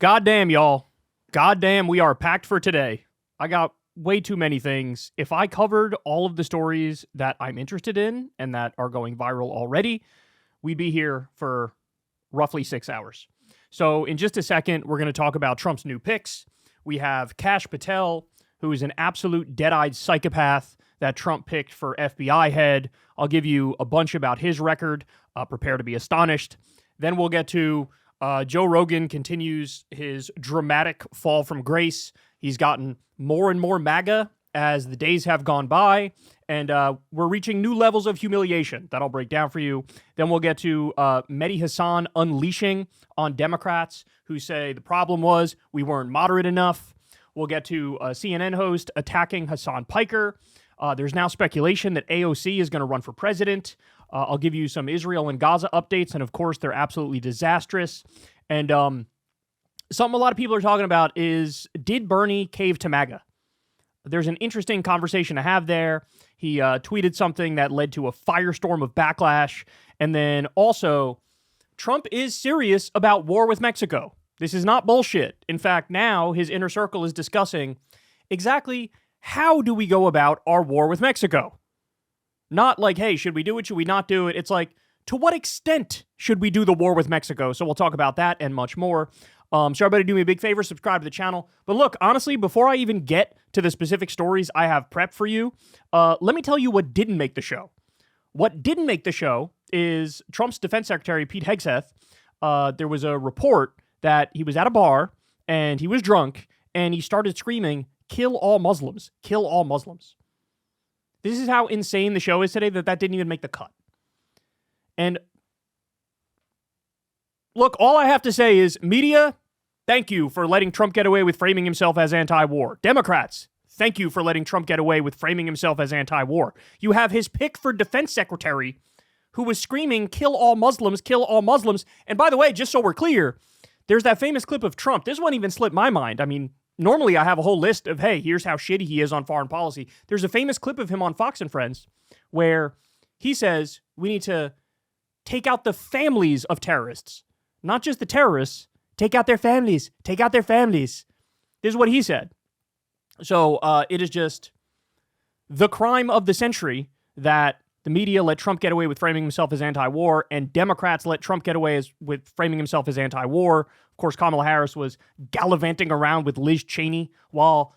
Goddamn, y'all. Goddamn, we are packed for today. I got way too many things. If I covered all of the stories that I'm interested in and that are going viral already, we'd be here for roughly 6 hours. So in just a second, we're going to talk about Trump's new picks. We have Kash Patel, who is an absolute dead-eyed psychopath that Trump picked for FBI head. I'll give you a bunch about his record. Prepare to be astonished. Then we'll get to Joe Rogan continues his dramatic fall from grace. He's gotten more and more MAGA as the days have gone by, and we're reaching new levels of humiliation that I'll break down for you. Then we'll get to Mehdi Hasan unleashing on Democrats who say the problem was we weren't moderate enough. We'll get to a CNN host attacking Hassan Piker. There's now speculation that AOC is going to run for president. I'll give you some Israel and Gaza updates, and of course, they're absolutely disastrous. And something a lot of people are talking about is, did Bernie cave to MAGA? There's an interesting conversation to have there. He tweeted something that led to a firestorm of backlash. And then also, Trump is serious about war with Mexico. This is not bullshit. In fact, now his inner circle is discussing exactly how do we go about our war with Mexico? Not like, hey, should we do it? Should we not do it? It's like, to what extent should we do the war with Mexico? So we'll talk about that and much more. So everybody do me a big favor, subscribe to the channel. But look, honestly, before I even get to the specific stories I have prepped for you, let me tell you what didn't make the show. What didn't make the show is Trump's defense secretary, Pete Hegseth. There was a report that he was at a bar and he was drunk and he started screaming, "Kill all Muslims, kill all Muslims." This is how insane the show is today that didn't even make the cut. And look, all I have to say is, media, thank you for letting Trump get away with framing himself as anti-war. Democrats, thank you for letting Trump get away with framing himself as anti-war. You have his pick for defense secretary who was screaming, "Kill all Muslims, kill all Muslims." And by the way, just so we're clear, there's that famous clip of Trump. This one even slipped my mind. I mean, normally I have a whole list of, hey, here's how shitty he is on foreign policy. There's a famous clip of him on Fox and Friends where he says we need to take out the families of terrorists. Not just the terrorists, take out their families, take out their families. This is what he said. So it is just the crime of the century that the media let Trump get away with framing himself as anti-war, and Democrats let Trump get away with framing himself as anti-war. Of course, Kamala Harris was gallivanting around with Liz Cheney, while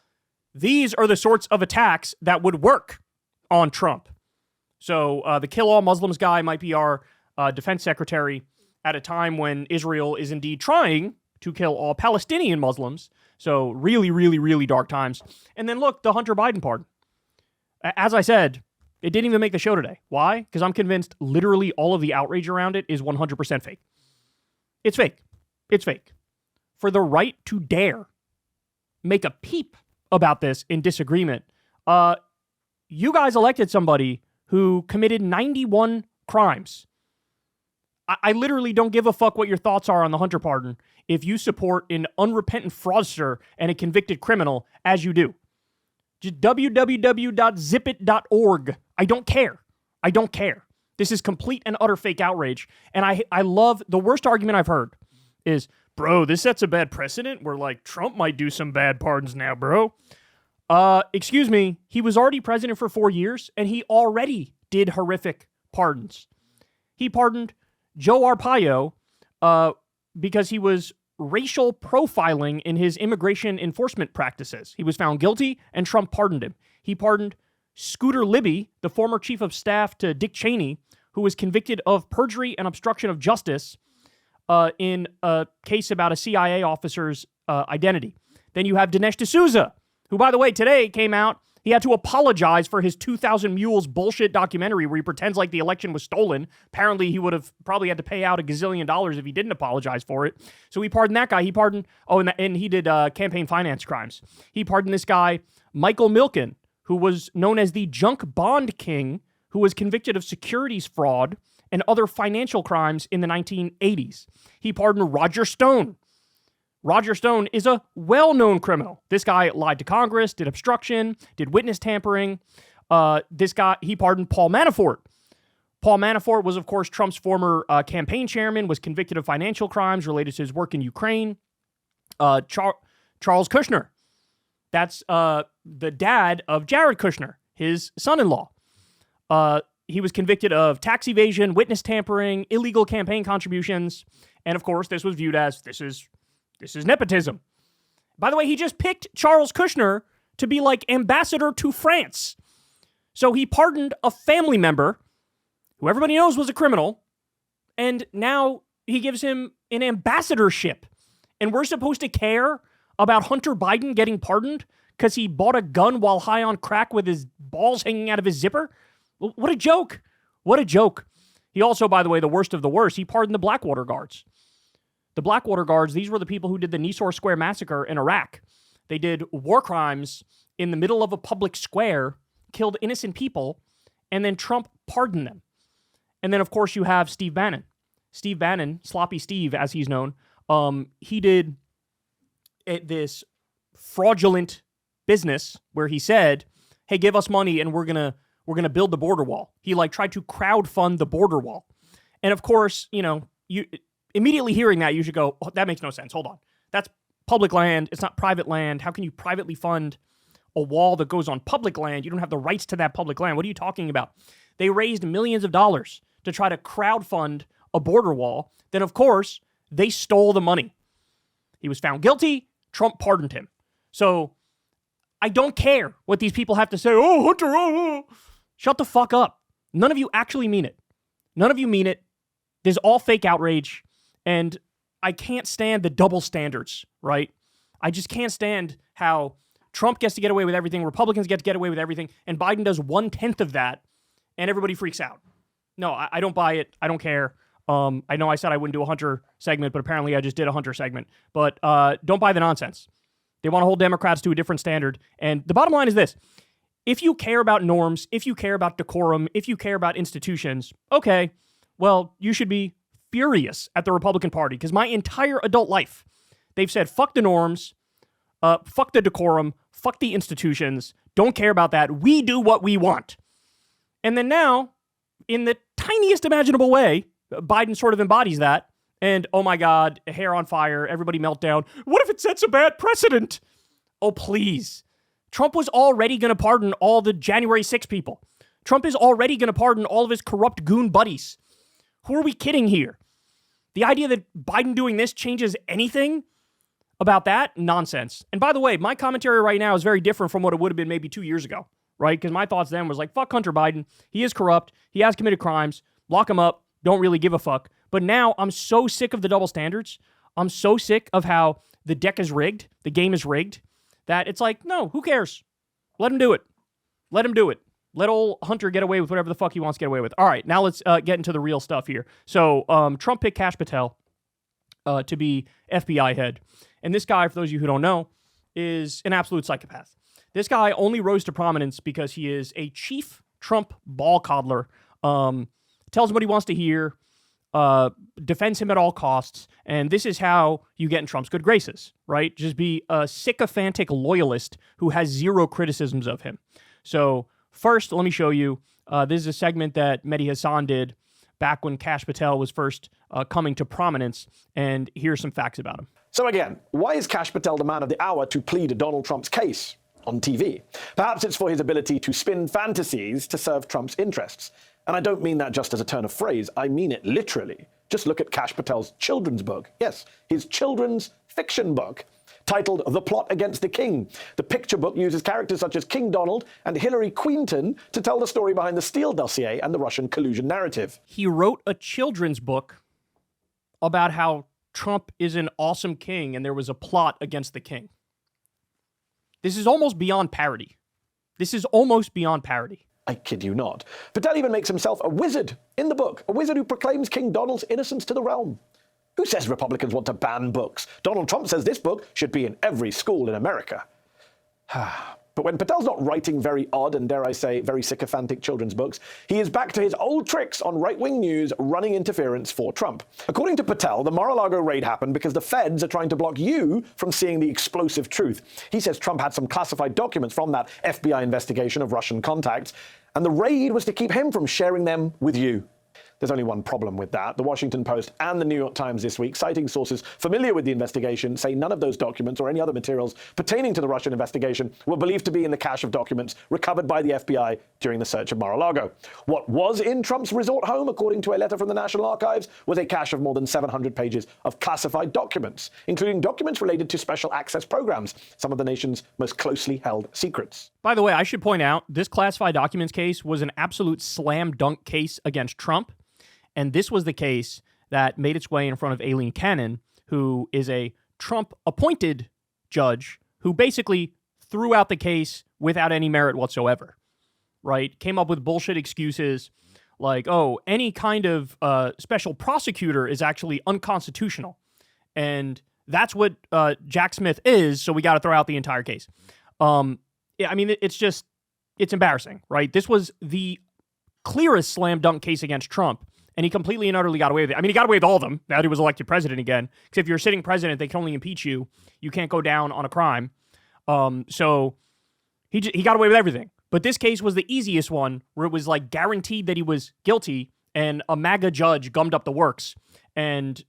these are the sorts of attacks that would work on Trump. So the kill all Muslims guy might be our defense secretary at a time when Israel is indeed trying to kill all Palestinian Muslims. So really, really, really dark times. And then look, the Hunter Biden pardon. As I said, it didn't even make the show today. Why? Because I'm convinced literally all of the outrage around it is 100% fake. It's fake. It's fake. For the right to dare make a peep about this in disagreement, you guys elected somebody who committed 91 crimes. I literally don't give a fuck what your thoughts are on the Hunter pardon if you support an unrepentant fraudster and a convicted criminal as you do. Just www.zipit.org. I don't care. I don't care. This is complete and utter fake outrage. And I love, the worst argument I've heard is, bro, this sets a bad precedent where, like, Trump might do some bad pardons now, bro. Excuse me, he was already president for 4 years, and he already did horrific pardons. He pardoned Joe Arpaio because he was racial profiling in his immigration enforcement practices. He was found guilty, and Trump pardoned him. He pardoned Scooter Libby, the former chief of staff to Dick Cheney, who was convicted of perjury and obstruction of justice in a case about a CIA officer's identity. Then you have Dinesh D'Souza, who, by the way, today came out. He had to apologize for his 2,000 Mules bullshit documentary where he pretends like the election was stolen. Apparently, he would have probably had to pay out $1 gazillion if he didn't apologize for it. So he pardoned that guy. He pardoned, and he did campaign finance crimes. He pardoned this guy, Michael Milken, who was known as the junk bond king, who was convicted of securities fraud and other financial crimes in the 1980s. He pardoned Roger Stone. Roger Stone is a well-known criminal. This guy lied to Congress, did obstruction, did witness tampering. He pardoned Paul Manafort. Paul Manafort was, of course, Trump's former campaign chairman, was convicted of financial crimes related to his work in Ukraine. Charles Kushner. That's the dad of Jared Kushner, his son-in-law. He was convicted of tax evasion, witness tampering, illegal campaign contributions, and of course, this was viewed as this is nepotism. By the way, he just picked Charles Kushner to be like ambassador to France. So he pardoned a family member who everybody knows was a criminal, and now he gives him an ambassadorship. And we're supposed to care about Hunter Biden getting pardoned because he bought a gun while high on crack with his balls hanging out of his zipper? What a joke. What a joke. He also, by the way, the worst of the worst, he pardoned the Blackwater Guards. The Blackwater Guards, these were the people who did the Nisour Square massacre in Iraq. They did war crimes in the middle of a public square, killed innocent people, and then Trump pardoned them. And then, of course, you have Steve Bannon. Steve Bannon, Sloppy Steve, as he's known, he did this fraudulent business where he said, hey, give us money and we're gonna build the border wall. He tried to crowdfund the border wall. And of course, you immediately hearing that, you should go, oh, that makes no sense. Hold on. That's public land. It's not private land. How can you privately fund a wall that goes on public land? You don't have the rights to that public land. What are you talking about? They raised millions of dollars to try to crowdfund a border wall. Then, of course, they stole the money. He was found guilty. Trump pardoned him. So I don't care what these people have to say. Oh, Hunter, oh. Shut the fuck up. None of you actually mean it. None of you mean it. There's all fake outrage. And I can't stand the double standards, right? I just can't stand how Trump gets to get away with everything, Republicans get away with everything, and Biden does 1/10 of that, and everybody freaks out. No, I don't buy it. I don't care. I know I said I wouldn't do a Hunter segment, but apparently I just did a Hunter segment. But don't buy the nonsense. They want to hold Democrats to a different standard. And the bottom line is this. If you care about norms, if you care about decorum, if you care about institutions, okay, well, you should be furious at the Republican Party, because my entire adult life, they've said, fuck the norms, fuck the decorum, fuck the institutions, don't care about that, we do what we want. And then now, in the tiniest imaginable way, Biden sort of embodies that, and oh my God, hair on fire, everybody meltdown, what if it sets a bad precedent? Oh, please. Trump was already going to pardon all the January 6 people. Trump is already going to pardon all of his corrupt goon buddies. Who are we kidding here? The idea that Biden doing this changes anything about that? Nonsense. And by the way, my commentary right now is very different from what it would have been maybe 2 years ago, right? Because my thoughts then was like, fuck Hunter Biden. He is corrupt. He has committed crimes. Lock him up. Don't really give a fuck. But now I'm so sick of the double standards. I'm so sick of how the deck is rigged. The game is rigged. That it's like, no, who cares? Let him do it. Let him do it. Let old Hunter get away with whatever the fuck he wants to get away with. All right, now let's get into the real stuff here. So Trump picked Kash Patel to be FBI head. And this guy, for those of you who don't know, is an absolute psychopath. This guy only rose to prominence because he is a chief Trump ball coddler, tells him what he wants to hear, defends him at all costs, and this is how you get in Trump's good graces, right? Just be a sycophantic loyalist who has zero criticisms of him. So first, let me show you. This is a segment that Mehdi Hasan did back when Kash Patel was first coming to prominence, and here's some facts about him. So again, why is Kash Patel the man of the hour to plead Donald Trump's case on TV? Perhaps it's for his ability to spin fantasies to serve Trump's interests. And I don't mean that just as a turn of phrase, I mean it literally. Just look at Kash Patel's children's book. Yes, his children's fiction book, titled The Plot Against the King. The picture book uses characters such as King Donald and Hillary Quinton to tell the story behind the Steele dossier and the Russian collusion narrative. He wrote a children's book about how Trump is an awesome king and there was a plot against the king. This is almost beyond parody. This is almost beyond parody. I kid you not. Patel even makes himself a wizard in the book, a wizard who proclaims King Donald's innocence to the realm. Who says Republicans want to ban books? Donald Trump says this book should be in every school in America. But when Patel's not writing very odd and, dare I say, very sycophantic children's books, he is back to his old tricks on right-wing news running interference for Trump. According to Patel, the Mar-a-Lago raid happened because the feds are trying to block you from seeing the explosive truth. He says Trump had some classified documents from that FBI investigation of Russian contacts, and the raid was to keep him from sharing them with you. There's only one problem with that. The Washington Post and the New York Times this week, citing sources familiar with the investigation, say none of those documents or any other materials pertaining to the Russian investigation were believed to be in the cache of documents recovered by the FBI during the search of Mar-a-Lago. What was in Trump's resort home, according to a letter from the National Archives, was a cache of more than 700 pages of classified documents, including documents related to special access programs, some of the nation's most closely held secrets. By the way, I should point out, this classified documents case was an absolute slam dunk case against Trump. And this was the case that made its way in front of Aileen Cannon, who is a Trump-appointed judge who basically threw out the case without any merit whatsoever, right? Came up with bullshit excuses like, oh, any kind of special prosecutor is actually unconstitutional. And that's what Jack Smith is, so we got to throw out the entire case. Yeah, I mean, it's embarrassing, right? This was the clearest slam dunk case against Trump. And he completely and utterly got away with it. I mean, he got away with all of them now that he was elected president again. Because if you're a sitting president, they can only impeach you. You can't go down on a crime. So he got away with everything. But this case was the easiest one where it was like guaranteed that he was guilty and a MAGA judge gummed up the works and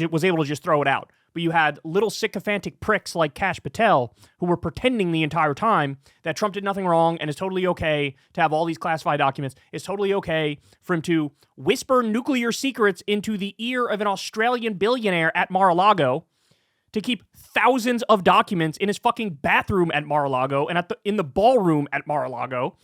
was able to just throw it out. But you had little sycophantic pricks like Kash Patel who were pretending the entire time that Trump did nothing wrong and it's totally okay to have all these classified documents. It's totally okay for him to whisper nuclear secrets into the ear of an Australian billionaire at Mar-a-Lago, to keep thousands of documents in his fucking bathroom at Mar-a-Lago and in the ballroom at Mar-a-Lago.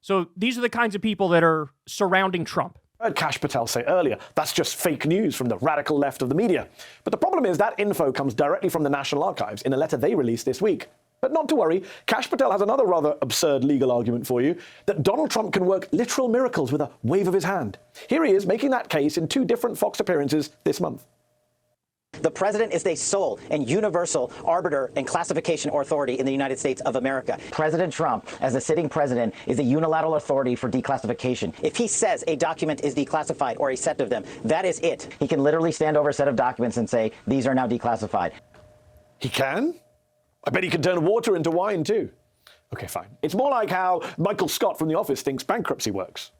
So these are the kinds of people that are surrounding Trump. I heard Kash Patel say earlier, that's just fake news from the radical left of the media. But the problem is that info comes directly from the National Archives in a letter they released this week. But not to worry, Kash Patel has another rather absurd legal argument for you, that Donald Trump can work literal miracles with a wave of his hand. Here he is making that case in 2 different Fox appearances this month. The president is the sole and universal arbiter and classification authority in the United States of America. President Trump, as a sitting president, is a unilateral authority for declassification. If he says a document is declassified or a set of them, that is it. He can literally stand over a set of documents and say, these are now declassified. He can? I bet he can turn water into wine too. Okay, fine. It's more like how Michael Scott from The Office thinks bankruptcy works.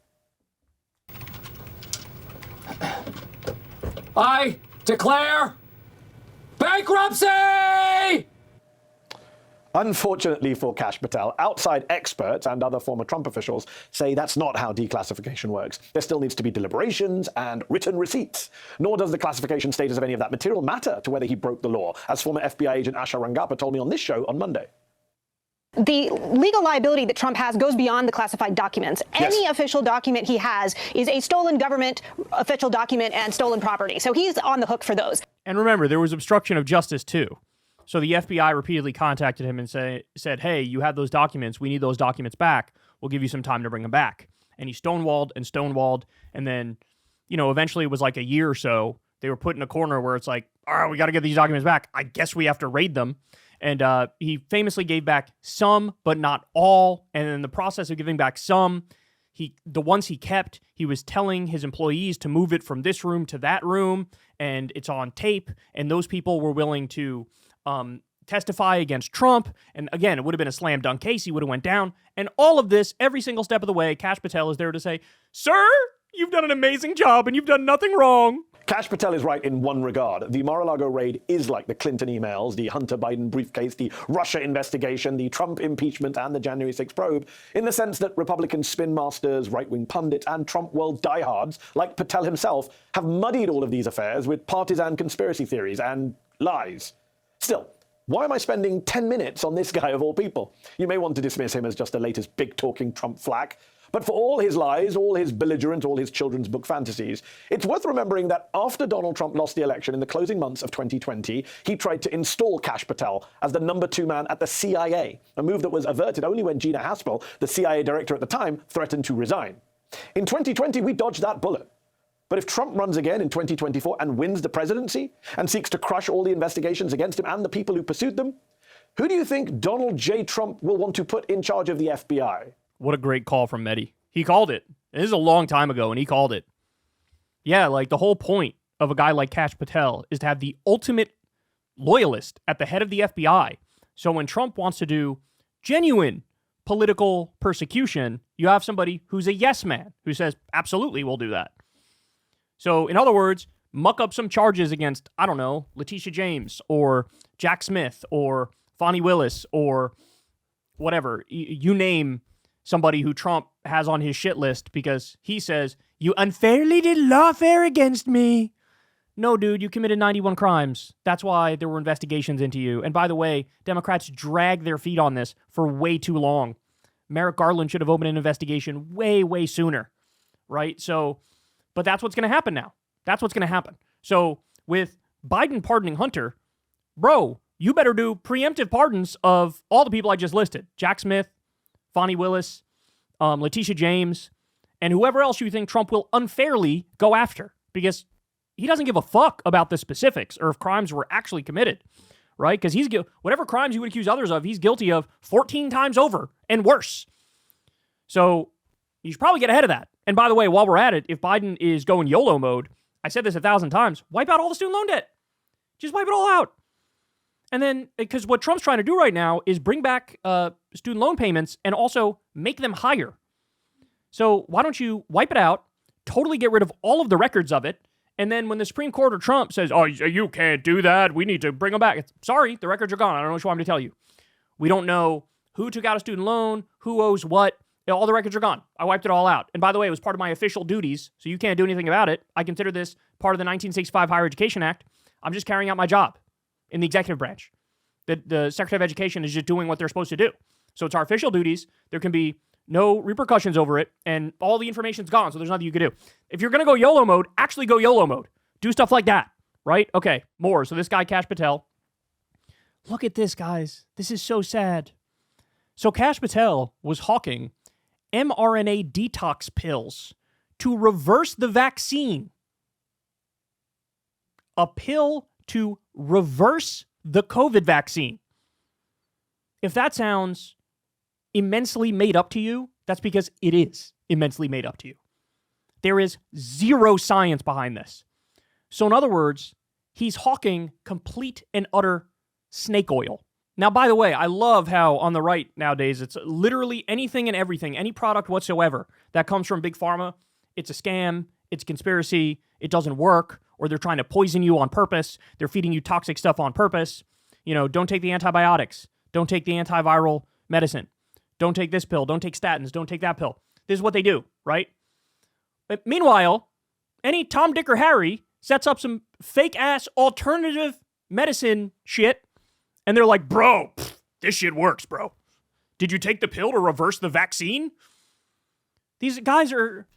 I declare bankruptcy! Unfortunately for Kash Patel, outside experts and other former Trump officials say that's not how declassification works. There still needs to be deliberations and written receipts. Nor does the classification status of any of that material matter to whether he broke the law, as former FBI agent Asha Rangappa told me on this show on Monday. The legal liability that Trump has goes beyond the classified documents. Yes. Any official document he has is a stolen government official document and stolen property. So he's on the hook for those. And remember, there was obstruction of justice too. So the FBI repeatedly contacted him and said, hey, you have those documents. We need those documents back. We'll give you some time to bring them back. And he stonewalled. And then, eventually it was like a year or so. They were put in a corner where it's like, all right, we got to get these documents back. I guess we have to raid them. And he famously gave back some, but not all. And in the process of giving back some, the ones he kept, he was telling his employees to move it from this room to that room. And it's on tape. And those people were willing to testify against Trump. And again, it would have been a slam dunk case. He would have went down. And all of this, every single step of the way, Kash Patel is there to say, sir, you've done an amazing job and you've done nothing wrong. Kash Patel is right in one regard. The Mar-a-Lago raid is like the Clinton emails, the Hunter Biden briefcase, the Russia investigation, the Trump impeachment, and the January 6th probe, in the sense that Republican spin masters, right-wing pundits, and Trump world diehards, like Patel himself, have muddied all of these affairs with partisan conspiracy theories and lies. Still, why am I spending 10 minutes on this guy of all people? You may want to dismiss him as just the latest big-talking Trump flack, but for all his lies, all his belligerent, all his children's book fantasies, it's worth remembering that after Donald Trump lost the election in the closing months of 2020, he tried to install Kash Patel as the number 2 man at the CIA, a move that was averted only when Gina Haspel, the CIA director at the time, threatened to resign. In 2020, we dodged that bullet. But if Trump runs again in 2024 and wins the presidency and seeks to crush all the investigations against him and the people who pursued them, who do you think Donald J. Trump will want to put in charge of the FBI? What a great call from Mehdi. He called it. This is a long time ago, and he called it. Yeah, like the whole point of a guy like Kash Patel is to have the ultimate loyalist at the head of the FBI. So when Trump wants to do genuine political persecution, you have somebody who's a yes man, who says, absolutely, we'll do that. So in other words, muck up some charges against, I don't know, Letitia James or Jack Smith or Fonnie Willis or whatever. You name somebody who Trump has on his shit list because he says, you unfairly did lawfare against me. No, dude, you committed 91 crimes. That's why there were investigations into you. And by the way, Democrats dragged their feet on this for way too long. Merrick Garland should have opened an investigation way, way sooner, right? So, but that's what's going to happen now. That's what's going to happen. So with Biden pardoning Hunter, bro, you better do preemptive pardons of all the people I just listed. Jack Smith, Fonnie Willis, Letitia James, and whoever else you think Trump will unfairly go after. Because he doesn't give a fuck about the specifics or if crimes were actually committed, right? Because whatever crimes you would accuse others of, he's guilty of 14 times over and worse. So you should probably get ahead of that. And by the way, while we're at it, if Biden is going YOLO mode, I said this 1,000 times, wipe out all the student loan debt. Just wipe it all out. And then, because what Trump's trying to do right now is bring back student loan payments and also make them higher. So why don't you wipe it out, totally get rid of all of the records of it, and then when the Supreme Court or Trump says, oh, you can't do that, we need to bring them back. Sorry, the records are gone. I don't know what you want me to tell you. We don't know who took out a student loan, who owes what. All the records are gone. I wiped it all out. And by the way, it was part of my official duties, so you can't do anything about it. I consider this part of the 1965 Higher Education Act. I'm just carrying out my job in the executive branch. The Secretary of Education is just doing what they're supposed to do. So it's our official duties. There can be no repercussions over it, and all the information's gone, so there's nothing you can do. If you're going to go YOLO mode, actually go YOLO mode. Do stuff like that, right? Okay, more. So this guy, Kash Patel. Look at this, guys. This is so sad. So Kash Patel was hawking mRNA detox pills to reverse the vaccine. A pill to reverse the COVID vaccine. If that sounds immensely made up to you, that's because it is immensely made up to you. There is zero science behind this. So in other words, he's hawking complete and utter snake oil. Now, by the way, I love how on the right nowadays, it's literally anything and everything, any product whatsoever that comes from Big Pharma, it's a scam, it's a conspiracy, it doesn't work, or they're trying to poison you on purpose, they're feeding you toxic stuff on purpose. You know, don't take the antibiotics, don't take the antiviral medicine, don't take this pill, don't take statins, don't take that pill. This is what they do, right? But meanwhile, any Tom, Dick, or Harry sets up some fake-ass alternative medicine shit, and they're like, bro, this shit works, bro. Did you take the pill to reverse the vaccine? These guys are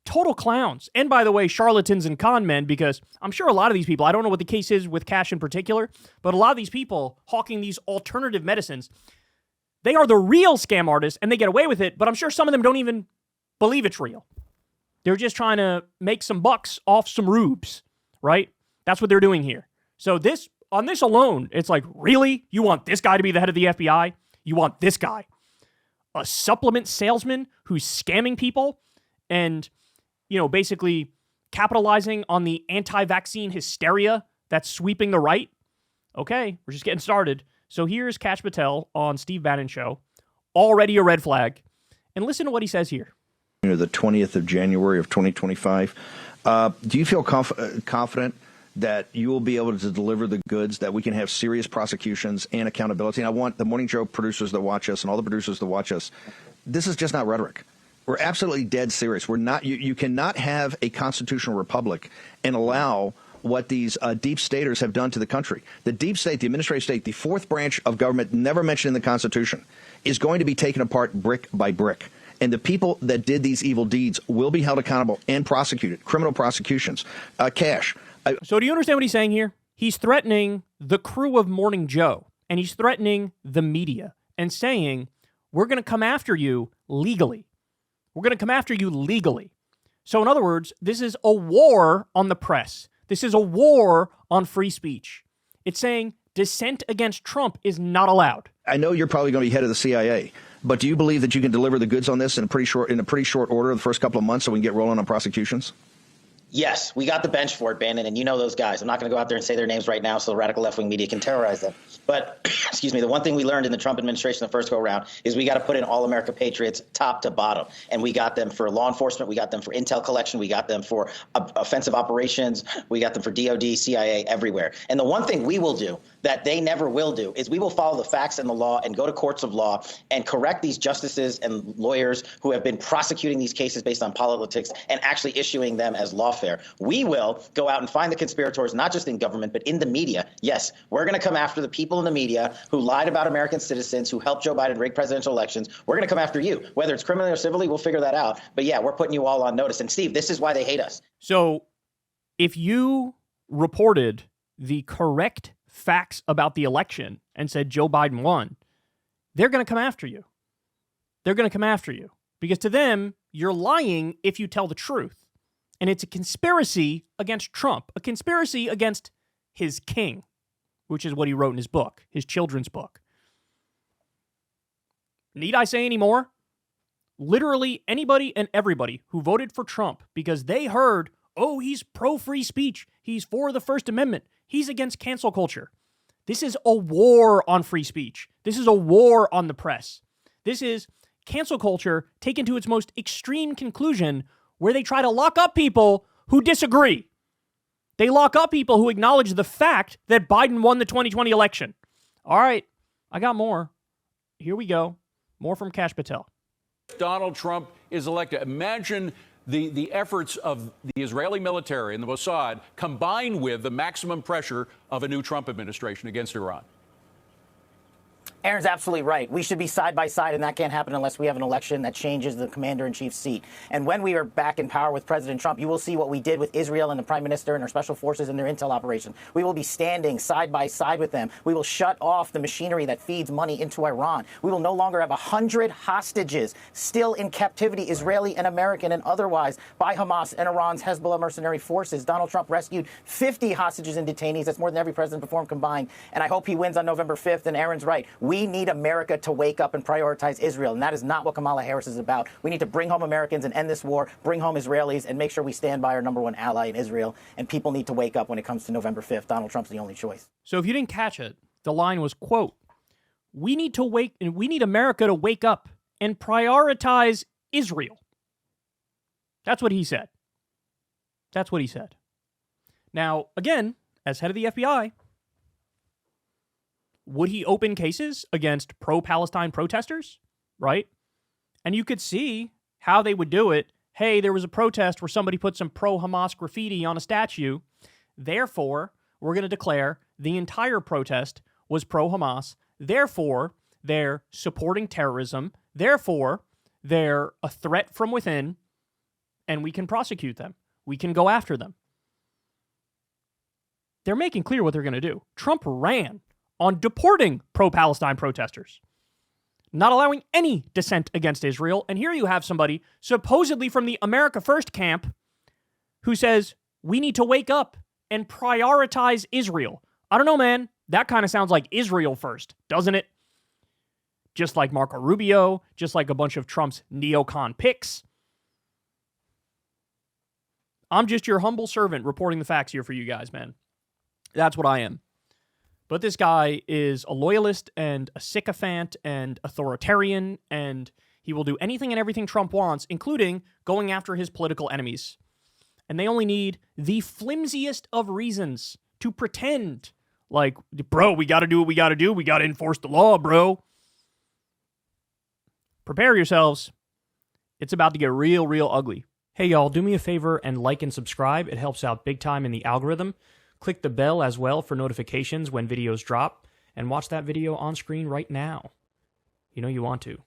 total clowns. And by the way, charlatans and con men, because I'm sure a lot of these people, I don't know what the case is with Kash in particular, but a lot of these people hawking these alternative medicines, they are the real scam artists and they get away with it, but I'm sure some of them don't even believe it's real. They're just trying to make some bucks off some rubes, right? That's what they're doing here. So on this alone, it's like, really? You want this guy to be the head of the FBI? You want this guy? A supplement salesman who's scamming people and, you know, basically capitalizing on the anti-vaccine hysteria that's sweeping the right? Okay, we're just getting started. So here's Kash Patel on Steve Bannon's show. Already a red flag. And listen to what he says here. The 20th of January of 2025. Do you feel confident that you will be able to deliver the goods, that we can have serious prosecutions and accountability? And I want the Morning Joe producers that watch us and all the producers that watch us, this is just not rhetoric. We're absolutely dead serious. We're not. You cannot have a constitutional republic and allow what these deep staters have done to the country. The deep state, the administrative state, the fourth branch of government never mentioned in the Constitution, is going to be taken apart brick by brick. And the people that did these evil deeds will be held accountable and prosecuted, criminal prosecutions. Kash. So do you understand what he's saying here? He's threatening the crew of Morning Joe, and he's threatening the media and saying, we're going to come after you legally. We're going to come after you legally. So in other words, this is a war on the press. This is a war on free speech. It's saying dissent against Trump is not allowed. I know you're probably going to be head of the CIA, but do you believe that you can deliver the goods on this in a pretty short order the first couple of months so we can get rolling on prosecutions? Yes, we got the bench for it, Bannon, and you know those guys. I'm not going to go out there and say their names right now so the radical left-wing media can terrorize them. But, excuse me, the one thing we learned in the Trump administration the first go-around is we got to put in all America patriots top to bottom. And we got them for law enforcement. We got them for intel collection. We got them for offensive operations. We got them for DOD, CIA, everywhere. And the one thing we will do that they never will do is we will follow the facts and the law and go to courts of law and correct these justices and lawyers who have been prosecuting these cases based on politics and actually issuing them as lawfare. We will go out and find the conspirators, not just in government, but in the media. Yes, we're going to come after the people in the media who lied about American citizens, who helped Joe Biden rig presidential elections. We're going to come after you. Whether it's criminally or civilly, we'll figure that out. But yeah, we're putting you all on notice. And Steve, this is why they hate us. So if you reported the correct facts about the election and said Joe Biden won, they're going to come after you. They're going to come after you because to them, you're lying if you tell the truth. And it's a conspiracy against Trump, a conspiracy against his king, which is what he wrote in his book, his children's book. Need I say any more? Literally anybody and everybody who voted for Trump because they heard, oh, he's pro-free speech, he's for the First Amendment, he's against cancel culture. This is a war on free speech. This is a war on the press. This is cancel culture taken to its most extreme conclusion where they try to lock up people who disagree. They lock up people who acknowledge the fact that Biden won the 2020 election. All right, I got more. Here we go. More from Kash Patel. Donald Trump is elected. Imagine the efforts of the Israeli military and the Mossad combined with the maximum pressure of a new Trump administration against Iran. Aaron's absolutely right. We should be side by side, and that can't happen unless we have an election that changes the commander-in-chief's seat. And when we are back in power with President Trump, you will see what we did with Israel and the prime minister and our special forces and their intel operation. We will be standing side by side with them. We will shut off the machinery that feeds money into Iran. We will no longer have 100 hostages still in captivity, Israeli and American and otherwise, by Hamas and Iran's Hezbollah mercenary forces. Donald Trump rescued 50 hostages and detainees. That's more than every president before him combined. And I hope he wins on November 5th. And Aaron's right. We need America to wake up and prioritize Israel. And that is not what Kamala Harris is about. We need to bring home Americans and end this war, bring home Israelis, and make sure we stand by our number one ally in Israel. And people need to wake up when it comes to November 5th. Donald Trump's the only choice. So if you didn't catch it, the line was, quote, we need America to wake up and prioritize Israel. That's what he said. That's what he said. Now, again, as head of the FBI, would he open cases against pro-Palestine protesters? Right? And you could see how they would do it. Hey, there was a protest where somebody put some pro-Hamas graffiti on a statue. Therefore, we're going to declare the entire protest was pro-Hamas. Therefore, they're supporting terrorism. Therefore, they're a threat from within. And we can prosecute them. We can go after them. They're making clear what they're going to do. Trump ran on deporting pro-Palestine protesters, not allowing any dissent against Israel. And here you have somebody supposedly from the America First camp who says, we need to wake up and prioritize Israel. I don't know, man. That kind of sounds like Israel first, doesn't it? Just like Marco Rubio, just like a bunch of Trump's neocon picks. I'm just your humble servant reporting the facts here for you guys, man. That's what I am. But this guy is a loyalist and a sycophant and authoritarian, and he will do anything and everything Trump wants, including going after his political enemies. And they only need the flimsiest of reasons to pretend like, bro, we got to do what we got to do. We got to enforce the law, bro. Prepare yourselves. It's about to get real, real ugly. Hey, y'all, do me a favor and like and subscribe. It helps out big time in the algorithm. Click the bell as well for notifications when videos drop, and watch that video on screen right now. You know you want to.